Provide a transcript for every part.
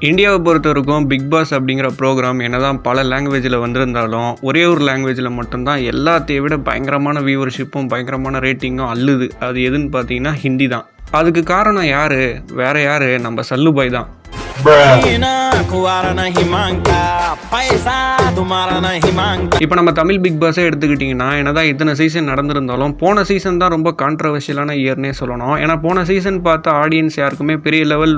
இந்தியாவை பொறுத்தவரைக்கும் big pass அப்படிங்கிற ப்ரோக்ராம் என்னதான் பல லாங்குவேஜில் வந்திருந்தாலும் ஒரே ஒரு லாங்குவேஜில் மட்டும்தான் எல்லாத்தையும் விட பயங்கரமான வியூவர்ஷிப்பும் பயங்கரமான ரேட்டிங்கும் அள்ளுது. அது எதுன்னு பார்த்தீங்கன்னா ஹிந்தி தான். அதுக்கு காரணம் யார்? வேறு யார்? நம்ம சல்லுபாய் தான். இப்போ நம்ம தமிழ் பிக் பாஸே எடுத்துக்கிட்டிங்கன்னா என்னதான் இத்தனை சீசன் நடந்திருந்தாலும் போன சீசன் தான் ரொம்ப கான்ட்ரவர்ஷியலான இயர்னே சொல்லணும். ஏன்னா போன சீசன் பார்த்த ஆடியன்ஸ் யாருக்குமே பெரிய லெவல்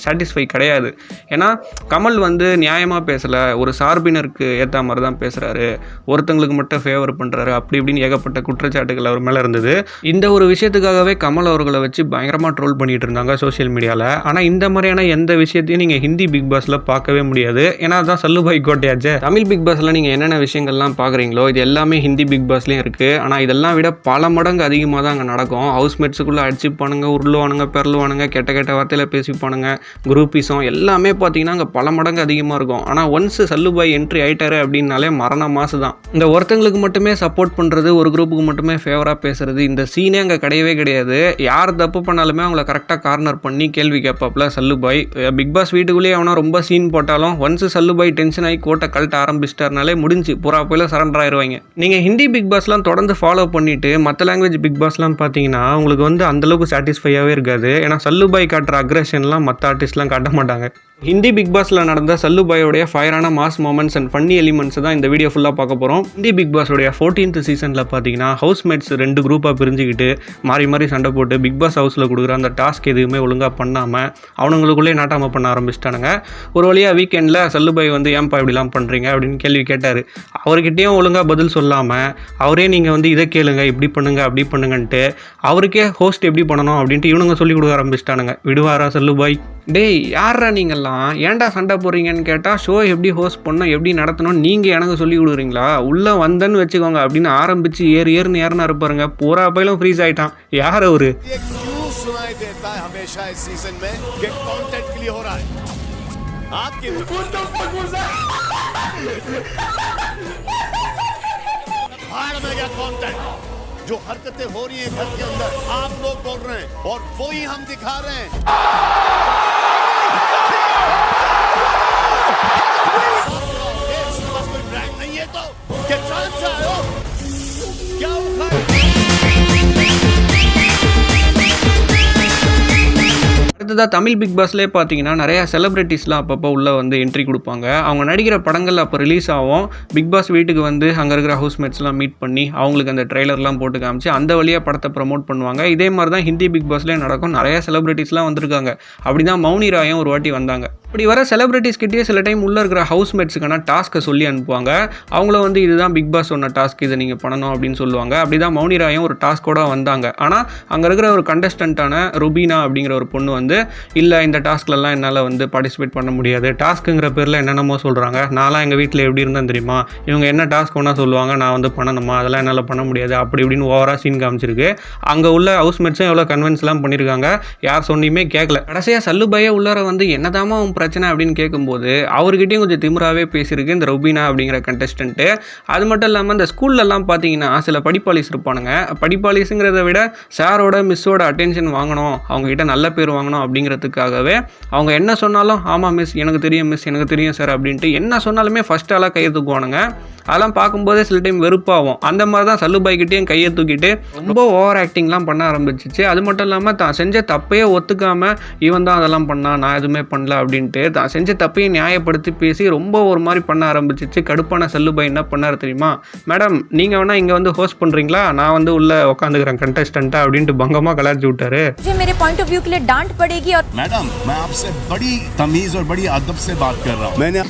சாட்டிஸ்ஃபை கிடையாது. ஏன்னா கமல் நியாயமாக பேசலை, ஒரு சார்பினருக்கு ஏற்ற மாதிரி தான் பேசுகிறாரு, ஒருத்தங்களுக்கு மட்டும் ஃபேவர் பண்ணுறாரு, அப்படி இப்படின்னு ஏகப்பட்ட குற்றச்சாட்டுகள் அவர் மேலே இருந்தது. இந்த ஒரு விஷயத்துக்காகவே கமல் அவர்களை வச்சு பயங்கரமாக ட்ரோல் பண்ணிட்டு இருந்தாங்க சோஷியல் மீடியாவில். ஆனால் இந்த மாதிரியான எந்த விஷயத்தையும் நீங்கள் ஹிந்தி பிக் பாஸில் பார்க்கவே முடியாது. ஏன்னா அதுதான் சல்லுபாய் கோட்டையாச்சு. தமிழ் பிக் பாஸில் நீங்கள் என்னென்ன விஷயங்கள்லாம் பார்க்குறீங்களோ இது எல்லாமே ஹிந்தி பிக் பாஸ்லேயும் இருக்குது. ஆனால் இதெல்லாம் விட பல மடங்கு அதிகமாக தான் அங்கே நடக்கும். ஹவுஸ்மேட்ஸுக்குள்ளே அடிச்சுப்பானுங்க, உருளுவானுங்க, பெறலுவானுங்க, கெட்ட கெட்ட வார்த்தையில் பேசிப்பானுங்க, குரூப்பிசம் எல்லாமே பார்த்தீங்கன்னா அங்கே பல மடங்கு அதிகமாக இருக்கும். ஆனால் ஒன்ஸ் சல்லுபாய் என்ட்ரி ஆகிட்டாரு அப்படின்னாலே மரண மாசு தான். இந்த ஒருத்தங்களுக்கு மட்டுமே சப்போர்ட் பண்ணுறது, ஒரு குரூப்புக்கு மட்டுமே ஃபேவராக பேசுறது, இந்த சீனே அங்கே கிடையவே கிடையாது. யார் தப்பு பண்ணாலுமே அவங்கள கரெக்டாக கார்னர் பண்ணி கேள்வி கேட்பாப்புல சல்லுபாய். பிக் பாஸ் வீட்டுக்குள்ளேயே அவனா ரொம்ப சீன் போட்டாலும் ஒன்ஸ் சல்லுபாய் டென்ஷன் ஆகி கோட்டை கழட்ட ஆரம்பிச்சிட்டாருனாலே முடிஞ்சு பூரா போயில சரண்டர் ஆயிடுவாங்க. நீங்கள் ஹிந்தி பிக் பாஸ்லாம் தொடர்ந்து ஃபாலோ பண்ணிட்டு மற்ற லாங்குவேஜ் பிக் பாஸ்லாம் பார்த்தீங்கன்னா உங்களுக்கு அந்தளவுக்கு சாட்டிஸ்ஃபையாகவே இருக்காது. ஏன்னா சல்லுபாய் காட்டுற அக்ரெஷன்லாம் மற்ற ஆர்டிஸ்ட்லாம் காட்ட மாட்டாங்க. ஹிந்தி பிக் பாஸில் நடந்த சல்லுபாயோடைய ஃபயரான mass moments and funny elements தான் இந்த வீடியோ ஃபுல்லாக பார்க்க போகிறோம். ஹிந்தி பிக் பாஸோடைய 14th சீசனில் பார்த்தீங்கன்னா ஹவுஸ்மேட்ஸ் 2 குரூப்பாக பிரிஞ்சுக்கிட்டு மாறி மாறி சண்டை போட்டு பிக் பாஸ் ஹவுஸில் கொடுக்குற அந்த டாஸ்க் எதுவுமே ஒழுங்காக பண்ணாமல் அவனுங்களுக்குள்ளே நாட்டாமல் பண்ண ஆரம்பிச்சிட்டானுங்க. ஒரு வழியாக வீக்கெண்டில் சல்லுபாய் ஏன்பா இப்படிலாம் பண்ணுறீங்க அப்படின்னு கேள்வி கேட்டார். அவர்கிட்டையும் ஒழுங்காக பதில் சொல்லாமல் அவரே நீங்கள் இதை கேளுங்க, இப்படி பண்ணுங்க, அப்படி பண்ணுங்கன்ட்டு அவருக்கே ஹோஸ்ட் எப்படி பண்ணணும் அப்படின்ட்டு இவனுங்க சொல்லி கொடுக்க ஆரம்பிச்சிட்டானுங்க. விடுவாரா சல்லுபாய்? டேய் யாரா நீங்கள்லாம், ஏன்டா சண்டை போடுறீங்கன்னு கேட்டால் ஷோ எப்படி ஹோஸ்ட் பண்ணணும், எப்படி நடத்தணும் நீங்கள் எனக்கு சொல்லி கொடுக்குறீங்களா, உள்ளே வந்தேன்னு வச்சுக்கோங்க அப்படின்னு ஆரம்பித்து ஏறுன்னு ஏறினா இருப்பாருங்க. பூரா பயிலும் ஃப்ரீஸ் ஆகிட்டான். யார் அவரு? जो हरकतें हो रही हैं घर के अंदर आप लोग बोल रहे हैं और वो ही हम दिखा रहे हैं। कोई ब्रांड नहीं है तो क्या चांस आयो क्या அடுத்ததாக தமிழ் பிக் பாஸ்லேயே பார்த்தீங்கன்னா நிறையா செலிப்ரிட்டிஸ்லாம் அப்பப்போ உள்ளே என்ட்ரி கொடுப்பாங்க. அவங்க நடிக்கிற படங்கள் அப்போ ரிலீஸ் ஆகும். பிக் பாஸ் வீட்டுக்கு அங்கே இருக்கிற ஹவுஸ்மேட்ஸ்லாம் மீட் பண்ணி அவங்களுக்கு அந்த ட்ரெய்லர்லாம் போட்டு காமிச்சு அந்த வழியாக படத்தை ப்ரமோட் பண்ணுவாங்க. இதே மாதிரி தான் ஹிந்தி பிக் பாஸ்லேயே நடக்கும். நிறையா செலிப்ரிட்டிஸ்லாம் வந்திருக்காங்க. அப்படி தான் மௌனி ராயும் ஒரு வாட்டி வந்தாங்க. இப்படி வர செலிப்ரிட்டிஸ்கிட்டே சில டைம் உள்ளே இருக்கிற ஹவுஸ்மேட்ஸுக்கான டாஸ்க்கை சொல்லி அனுப்புவாங்க. அவங்கள இதுதான் பிக் பாஸ் சொன்ன டாஸ்க், இதை நீங்கள் பண்ணணும் அப்படின்னு சொல்லுவாங்க. அப்படி தான் மௌனி ராயும் ஒரு டாஸ்கோட வந்தாங்க. ஆனால் அங்கே இருக்கிற ஒரு கண்டஸ்டண்ட்டான ருபீனா அப்படிங்கிற ஒரு பொண்ணு இல்லை இந்த டாஸ்க்லலாம் என்னால் பார்ட்டிசிபேட் பண்ண முடியாது, டாஸ்க்குங்கிற பேரில் என்னென்னமோ சொல்கிறாங்க, நான்லாம் எங்கள் வீட்டில் எப்படி இருந்தேன் தெரியுமா, இவங்க என்ன டாஸ்க் ஒன்றா சொல்லுவாங்க, நான் பண்ணணுமா, அதெல்லாம் என்னால் பண்ண முடியாது, அப்படி இப்படின்னு ஓவராக சீன் காமிச்சிருக்கு. அங்கே உள்ள ஹவுஸ்மேட்ஸும் எவ்வளோ கன்வின்ஸ்லாம் பண்ணியிருக்காங்க, யார் சொன்னியுமே கேட்கல. கடைசியாக சல்லுபாயை உள்ளார என்னதாமா பிரச்சனை அப்படின்னு கேட்கும்போது அவர்கிட்டையும் கொஞ்சம் திமிராகவே பேசியிருக்கு இந்த ருபீனா அப்படிங்கிற கண்டஸ்டன்ட்டு. அது மட்டும் இல்லாமல் இந்த ஸ்கூல்லலாம் பார்த்தீங்கன்னா சில படிப்பாளிஸ் இருப்பானுங்க. படிப்பாளிஸுங்கிறத விட சாரோட மிஸ்ஸோட அட்டென்ஷன் வாங்கணும், அவங்ககிட்ட நல்ல பேர் வாங்கணும் அப்படிங்கிறதுக்காகவே அவங்க என்ன சொன்னாலும் ஆமாம் மிஸ், எனக்கு தெரியும் மிஸ், எனக்கு தெரியும் சார் அப்படின்ட்டு என்ன சொன்னாலுமே ஃபஸ்ட் ஆளாக கையை தூக்குவானுங்க. அதெல்லாம் பார்க்கும்போதே சில டைம் வெறுப்பாகும். அந்த மாதிரி தான் சல்லுபாய்கிட்டையும் கையை தூக்கிட்டு ரொம்ப ஓவர் ஆக்டிங்லாம் பண்ண ஆரம்பிச்சிச்சு. அது மட்டும் இல்லாமல் தான் செஞ்ச தப்பையே ஒத்துக்காமல் இவன் தான் அதெல்லாம் பண்ணான், நான் எதுவுமே பண்ணல அப்படின்ட்டு தான் செஞ்ச தப்பையும் நியாயப்படுத்தி பேசி ரொம்ப ஒரு மாதிரி பண்ண ஆரம்பிச்சிச்சு. கடுப்பான சல்லுபாய் என்ன பண்ணார் தெரியுமா, மேடம் நீங்கள் வேணா இங்கே ஹோஸ்ட் பண்ணுறீங்களா, நான் உள்ளே உட்காந்துக்கிறேன் கண்டஸ்டண்ட்டாக அப்படின்ட்டு பங்கமாக கலாச்சி விட்டாரு. मैडम मैं आपसे बड़ी तमीज और बड़ी अदब से बात कर रहा हूँ. मैंने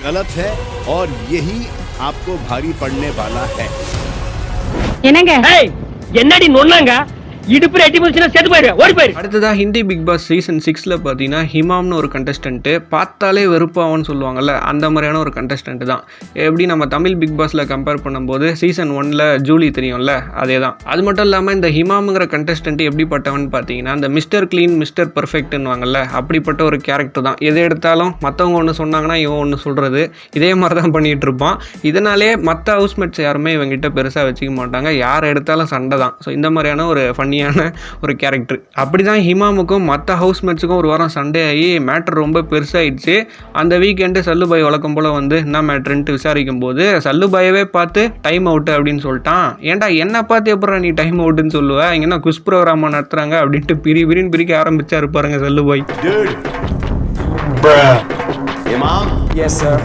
गलत है और यही आपको भारी पड़ने वाला है. என்னடி நொன்னாங்க இடுப்புல எட்டி போச்சுனா செத்து போயிரு, ஓடி போயிரு. அடுத்ததா ஹிந்தி பிக் பாஸ் சீசன் 6ல பார்த்தீங்கன்னா ஹிமாம்னு ஒரு கண்டஸ்டன்ட், பார்த்தாலே வெறுப்பாவன்னு சொல்லுவாங்கல்ல, அந்த மாதிரியான ஒரு கண்டஸ்டன்ட் தான். எப்படி நம்ம தமிழ் பிக் பாஸில் கம்பேர் பண்ணும்போது சீசன் 1ல் ஜூலி தெரியும்ல, அதே தான். அது மட்டும் இல்லாமல் இந்த ஹிமாம்ங்கிற கண்டஸ்டன்ட் எப்படிப்பட்டவன் பார்த்தீங்கன்னா இந்த மிஸ்டர் க்ளீன் மிஸ்டர் பர்ஃபெக்ட்னுவாங்கல்ல, அப்படிப்பட்ட ஒரு கேரக்டர் தான். எதை எடுத்தாலும் மற்றவங்க ஒன்று சொன்னாங்கன்னா இவன் ஒன்று சொல்கிறது, இதே மாதிரி தான் பண்ணிகிட்டு இருப்பான். இதனாலே மற்ற ஹவுஸ்மேட்ஸ் யாருமே இவங்ககிட்ட பெருசாக வச்சுக்க மாட்டாங்க, யார் எடுத்தாலும் சண்டை தான். ஸோ இந்த மாதிரியான ஒரு ஃபன்னி ஃபன்னியான ஒரு கேரக்டர். அப்படி தான் ஹிமாமுக்கும் மற்ற ஹவுஸ்மேட்ஸுக்கும் ஒரு வாரம் சண்டே ஆகி மேட்ரு ரொம்ப பெருசாகிடுச்சு. அந்த வீக்கெண்டு சல்லுபாய் வழக்கம் போல் வந்து என்ன மேட்ருன்ட்டு விசாரிக்கும் போது சல்லுபாயவே பார்த்து டைம் அவுட்டு அப்படின்னு சொல்லிட்டான். ஏன்டா என்ன பார்த்து எப்பறம் நீ டைம் அவுட்டுன்னு சொல்லுவேன், இங்கே என்ன குஸ் ப்ரோக்ராமாக நடத்துகிறாங்க அப்படின்ட்டு பிரிக்க ஆரம்பிச்சா இருப்பாருங்க சல்லுபாய். इमाम Yes sir.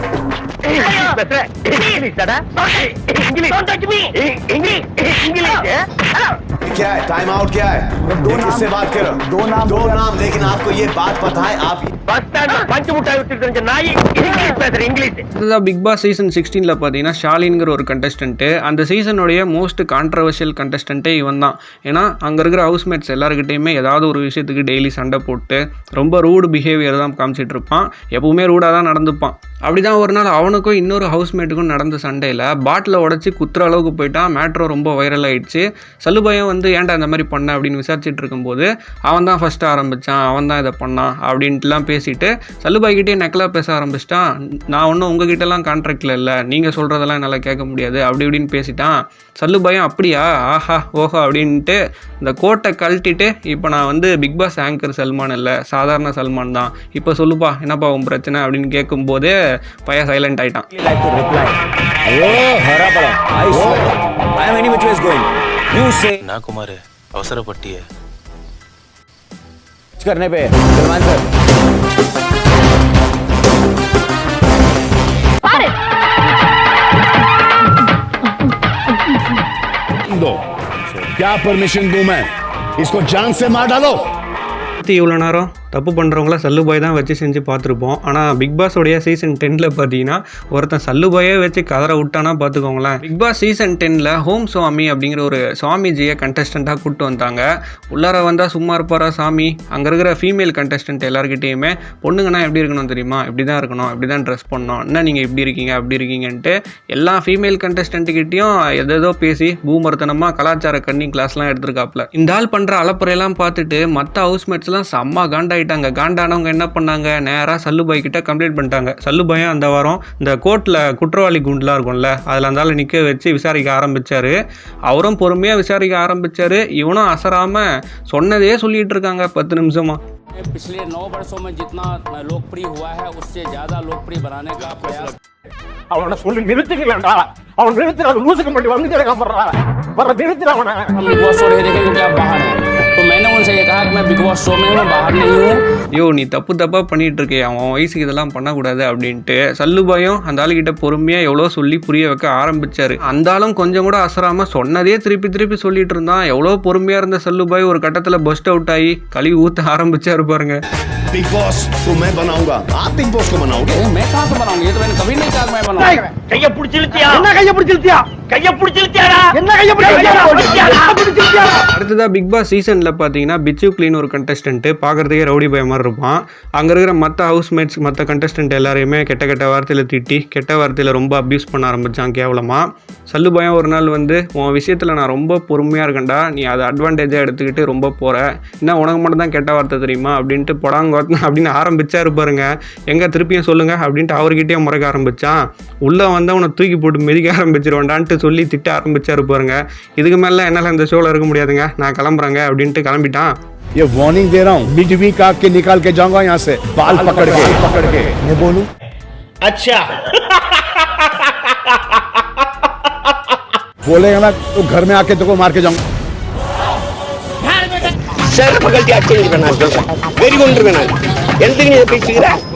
क्या है टाइम आउट क्या है किससे बात कर रहे हो दो नाम लेकिन आपको ये बात पता है आप இதுதான் பிக் பாஸ் சீசன் 16ல் பார்த்தீங்கன்னா ஷாலின்கிற ஒரு கண்டஸ்டன்ட்டு. அந்த சீசனுடைய மோஸ்ட் கான்ட்ரவர்ஷியல் கண்டஸ்டன்ட்டே இவன் தான். ஏன்னா அங்கே இருக்கிற ஹவுஸ்மேட்ஸ் எல்லாருக்கிட்டையுமே ஏதாவது ஒரு விஷயத்துக்கு டெய்லி சண்டை போட்டு ரொம்ப ரூடு பிஹேவியர் தான் காமிச்சிட்டு இருப்பான். எப்பவுமே ரூடாக தான் நடந்துப்பான். அப்படி தான் ஒரு நாள் அவனுக்கும் இன்னொரு ஹவுஸ்மேட்டுக்கும் நடந்த சண்டையில் பாட்டில் உடச்சி குத்துற அளவுக்கு போயிட்டான். மேட்ரோ ரொம்ப வைரல் ஆகிடுச்சு. சல்லுபாயும் வந்து ஏன்டா அந்த மாதிரி பண்ண அப்படின்னு விசாரிச்சுட்டு இருக்கும்போது அவன் தான் ஃபஸ்ட்டு ஆரம்பித்தான், அவன் தான் இதை பண்ணான் அப்படின்ட்டுலாம் பேசிட்டு சல்லுபாய்கிட்டே நெக்கலாக பேச ஆரம்பிச்சிட்டான். நான் ஒன்றும் உங்ககிட்டலாம் கான்ட்ராக்டில் இல்லை, நீங்கள் சொல்கிறதெல்லாம் என்னால் கேட்க முடியாது அப்படி இப்படின்னு பேசிட்டான். சல்லுபாயும் அப்படியா ஆஹா ஓஹோ அப்படின்ட்டு இந்த கோட்டை கழட்டிட்டு இப்போ நான் வந்து பிக் பாஸ் ஆங்கர் சல்மான் இல்லை, சாதாரண சல்மான் தான், இப்போ சொல்லுப்பா என்னப்பா உன் பிரச்சனை அப்படின்னு கேட்கும்போதே பையன் சைலண்ட் ஆகிட்டான். like to reply oh hara pala I am any which way is going you say ना कुमार अवसरपट्टी है करने पे सलमान सर दो क्या परमिशन दूं मैं इसको जान से मार डालो. இவ்வளோ நேரம் தப்பு பண்ணுறவங்கள சல்லுபாய் தான் வச்சு செஞ்சு பார்த்துருப்போம். ஆனால் பிக் பாஸோடைய சீசன் 10ல் பார்த்தீங்கன்னா ஒருத்தன் சல்லுபாயே வச்சு கதற விட்டானா பார்த்துக்கோங்களேன். பிக் பாஸ் சீசன் 10ல் ஹோம் சுவாமி அப்படிங்கிற ஒரு சுவாமிஜியை கண்டஸ்டண்ட்டாக கூப்பிட்டு வந்தாங்க. உள்ளார வந்தால் சும்மா இருப்பாரா சாமி. அங்கே இருக்கிற ஃபீமேல் கண்டஸ்டன்ட் எல்லாருக்கிட்டேயுமே பொண்ணுங்கன்னா எப்படி இருக்கணும் தெரியுமா, இப்படி தான் இருக்கணும், இப்படி தான் ட்ரெஸ் பண்ணணும், என்ன நீங்கள் இப்படி இருக்கீங்க அப்படி இருக்கீங்கன்ட்டு எல்லா ஃபீமேல் கண்டஸ்டன்ட்டுக்கிட்டையும் எதோ பேசி பூமர்த்தனமாக கலாச்சார கன்னி கிளாஸ்லாம் எடுத்துருக்காப்புல. இந்த ஆள் பண்ணுற அலப்புறையெல்லாம் பார்த்துட்டு மற்ற ஹவுஸ்மேட்ஸ்லாம் செம்ம காண்டாயிட்டாங்க. காண்டானவங்க என்ன பண்ணாங்க, நேராக சல்லுபாய் கிட்ட கம்ப்ளைண்ட் பண்ணிட்டாங்க. சல்லுபாயும் அந்த வாரம் இந்த கோர்ட்டில் குற்றவாளி குண்டுலாம் இருக்கும்ல அதில் அந்த ஆள் நிற்க வச்சு விசாரிக்க ஆரம்பித்தார். அவரும் பொறுமையாக விசாரிக்க ஆரம்பித்தார். இவனும் அசராமல் சொன்னதே சொல்லிகிட்டு இருக்காங்க 10 நிமிஷமா. पिछले 9 वर्षों में जितना लोकप्रिय हुआ है उससे ज्यादा लोकप्रिय बनाने का प्रयास. அவனை சொல்லி நிறுத்திக்கலடா, அவன் நிறுத்தினா லூசுக்கு மட்டும் வந்து கேட்கப்படுறா வர நிறுத்தினா அவனை. बिग बॉस शो नहीं देखेंगे क्योंकि आप बाहर हैं, तो मैंने उनसे ये कहा कि मैं बिग बॉस शो में हूँ, मैं बाहर नहीं हूँ. யோ நீ தப்பாக பண்ணிகிட்டு இருக்கே, அவன் வயசுக்கு இதெல்லாம் பண்ணக்கூடாது அப்படின்ட்டு சல்லுபாயும் அந்த ஆளுகிட்ட பொறுமையாக எவ்வளோ சொல்லி புரிய வைக்க ஆரம்பித்தார். அந்த ஆளும் கொஞ்சம் கூட அசராமல் சொன்னதே திருப்பி சொல்லிட்டு இருந்தான். எவ்வளோ பொறுமையாக இருந்த சல்லுபாய் ஒரு கட்டத்தில் பஸ்ட் அவுட் ஆகி கழுவி ஊற்ற ஆரம்பிச்சாரு பாருங்க. बिग बॉस तो मैं बनाऊंगा, आप बिग बॉस को बनाओगे. मैं कहाँ से बनाऊंगा, ये तो मैंने कभी नहीं कहा कि मैं बनाऊंगा. கைய புடிச்சு இழுத்தியா, என்ன கைய புடிச்சு இழுத்தியா, கைய புடிச்சு இழுத்தியாடா, என்ன கைய புடிச்சு இழுத்தியா. அடுத்ததாக பிக் பாஸ் சீசனில் பார்த்தீங்கன்னா பிச்சு கிளீன் ஒரு கண்டஸ்டன்ட்டு பார்க்குறதுக்கே ரவுடி பய மாதிரி இருப்பான். அங்கே இருக்கிற மற்ற ஹவுஸ்மேட்ஸ் மற்ற கண்டஸ்டன்ட் எல்லாரையுமே கெட்ட வார்த்தையில் திட்டி கெட்ட வார்த்தையில் ரொம்ப அப்யூஸ் பண்ண ஆரம்பித்தான் கேவலமாக. சல்லுபாயம் ஒரு நாள் வந்து உன் விஷயத்தில் நான் ரொம்ப பொறுமையாக இருக்கேன்டா, நீ அதை அட்வான்டேஜாக எடுத்துக்கிட்டு ரொம்ப போகிற, என்ன உனக்கு மட்டும் தான் கெட்ட வார்த்தை தெரியுமா அப்படின்ட்டு பொடாங்க அப்படின்னு ஆரம்பிச்சா இருப்பாருங்க. எங்கே திருப்பியும் சொல்லுங்கள் அப்படின்ட்டு அவர்கிட்டயே முறைக்க ஆரம்பித்தான். உள்ளே வந்து அவனை தூக்கி போட்டு மிதிக்க ஆரம்பிச்சிருவான்டான்ட்டு சொல்லி திட்ட ஆரம்பிச்சா இருப்பாருங்க. இதுக்கு மேலே என்னால் இந்த ஷோவில் இருக்க முடியாதுங்க, நான் கிளம்புறேங்க அப்படின்ட்டு கிளம்பிட்டான். ये वार्निंग दे रहा हूँ, बीच काट के निकाल के जाऊंगा यहाँ से, बाल पकड़ के मैं बोलूं. अच्छा बोलेगा ना तो घर में आके तो को मार के जाऊंगा.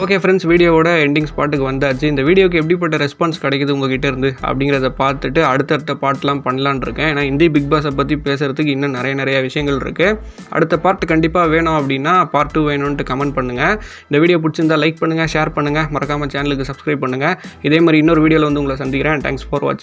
ஓகே ஃப்ரெண்ட்ஸ், வீடியோவோட எண்டிங் ஸ்பாட்டுக்கு வந்தாச்சு. இந்த வீடியோக்கு எப்படிப்பட்ட ரெஸ்பான்ஸ் கிடைக்குது உங்ககிட்ட இருந்து அப்படிங்கிறத பார்த்துட்டு அடுத்தடுத்த பார்ட்லாம் பண்ணலான் இருக்கேன். ஏன்னா இந்திய பிக் பாஸை பற்றி பேசுகிறதுக்கு இன்னும் நிறைய விஷயங்கள் இருக்குது. அடுத்த பார்ட் கண்டிப்பாக வேணும் அப்படின்னா பார்ட் 2 வேணும்ன்ட்டு கமெண்ட் பண்ணுங்கள். இந்த வீடியோ பிடிச்சிருந்தா லைக் பண்ணுங்கள், ஷேர் பண்ணுங்கள், மறக்காமல் சேனலுக்கு சப்ஸ்கிரைப் பண்ணுங்கள். இதே மாதிரி இன்னொரு வீடியோவில் வந்து உங்களை சந்திக்கிறேன். தேங்க்ஸ் ஃபார் வாட்சிங்.